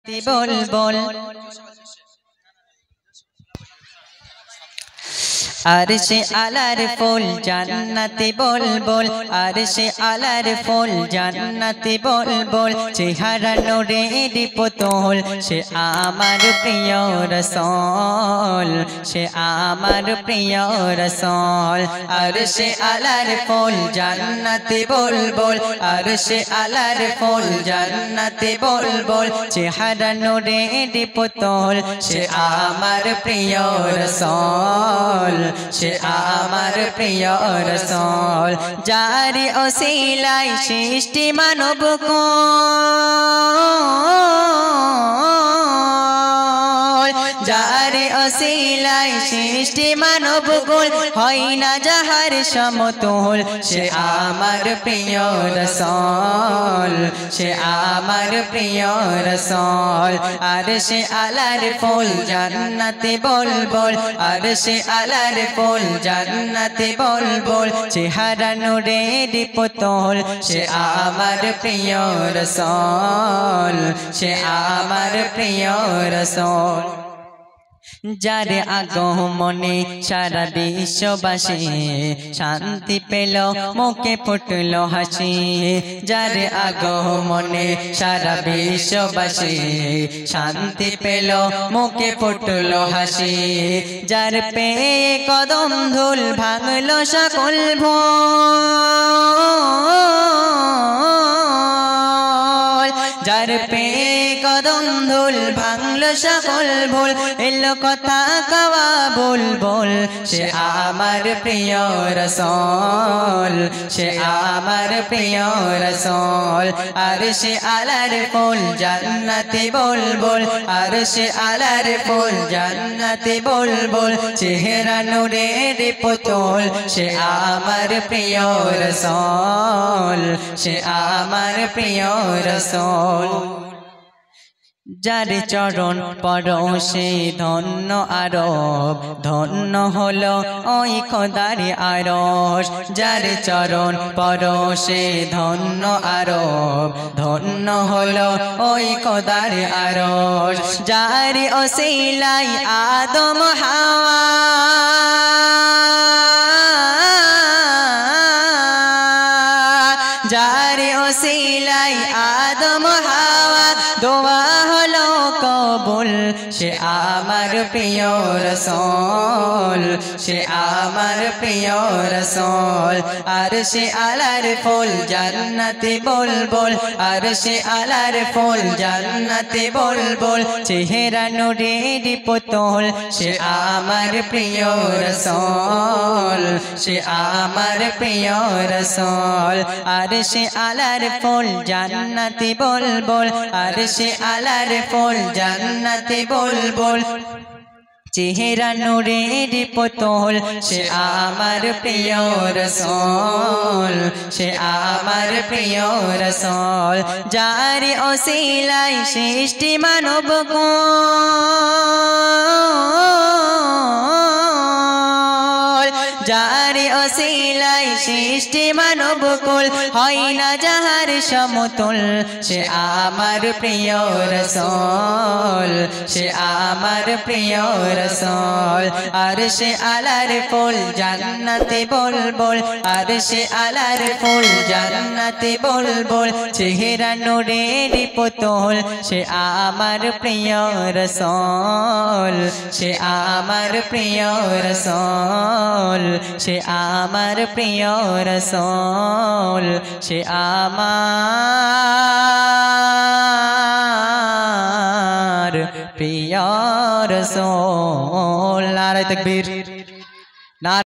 बोल बोल আরশে আলার ফুল জান্নাতে বল বল আরশে আলার ফুল জান্নাতে বল বল চেহারা নূরের পুতুল সে আমার প্রিয় রাসূল সে আমার প্রিয় রাসূল আরশে আলার ফুল জান্নাতে বল বল আরশে আলার ফুল জান্নাতে বল বল চেহারা নূরের পুতুল সে আমার প্রিয় রাসূল সে আমার প্রিয় রাসূল যারি ওসিলায় সৃষ্টি মানব কুল যারি ওসিলায় সৃষ্টি মানব কুল হয় না যাহার সমতুল সে আমার প্রিয় রাসূল সে আমার প্রিয় রাসূল আরশে আলার ফুল জান্নাতে বল বল আরশে আলার ফুল জান্নাতে বল বল চেহারা নূরের পুতুল সে আমার প্রিয় রাসূল সে আমার প্রিয় রাসূল যার আগমনে সারা বিশ্ববাসী শান্তি পেল মুখে ফুটল হাসি যার আগমনে সারা বিশ্ববাসী শান্তি পেল মুখে ফুটল হাসি যার পেয়ে কদম ধুল ভাঙল সকল ভুল যার পেয়ে কদম ধুল ভাঙল সকল ভুল এলো কথা কওয়া বল বল সে আমার প্রিয় রাসূল সে আমার প্রিয় রাসূল আরশে আলার ফুল জান্নাতে বল বল আরশে আলার ফুল জান্নাতে বল বল চেহারা নূরের পুতুল সে আমার প্রিয় রাসূল সে আমার প্রিয় রাসূল যার চরণ পরশে ধন্য আরব ধন্য হলো ওই খোদার আরশ যার চরণ পরশে ধন্য আরব ধন্য হলো ওই খোদার আরশ যার ওসিলায় আদম হাওয়া যার ওসিলায় আদম হাওয়া দোয়া হলো কবুল সে আমার প্রিয় রাসূল সে আমার প্রিয় রাসূল আরশে আলার ফুল জান্নাতে বল বল আরশে আলার ফুল জান্নাতে বল বল চেহারা নূরের পুতুল সে আমার প্রিয় রাসূল সে আমার প্রিয় রাসূল আরশে আলার ফুল জান্নাতে বল বল আরশে আলার ফুল জান্নাতে বল বল চেহারা নূরের পুতুল সে আমার প্রিয় রাসূল সে আমার প্রিয় রাসূল যার ওসিলায় সৃষ্টি মানব কুল যার ওসিলায় সৃষ্টি মানব কুল হয় না যাহার সমতুল সে আমার প্রিয় রাসূল সে আমার প্রিয় রাসূল আরশে আলার ফুল জান্নাতে বল বল আরশে আলার ফুল জান্নাতে বল বল চেহারা নূরের পুতুল সে আমার প্রিয় রাসূল সে আমার প্রিয় রাসূল সে আমার প্রিয় রাসূল সে আমার প্রিয় রাসূল নারে তাকবীর।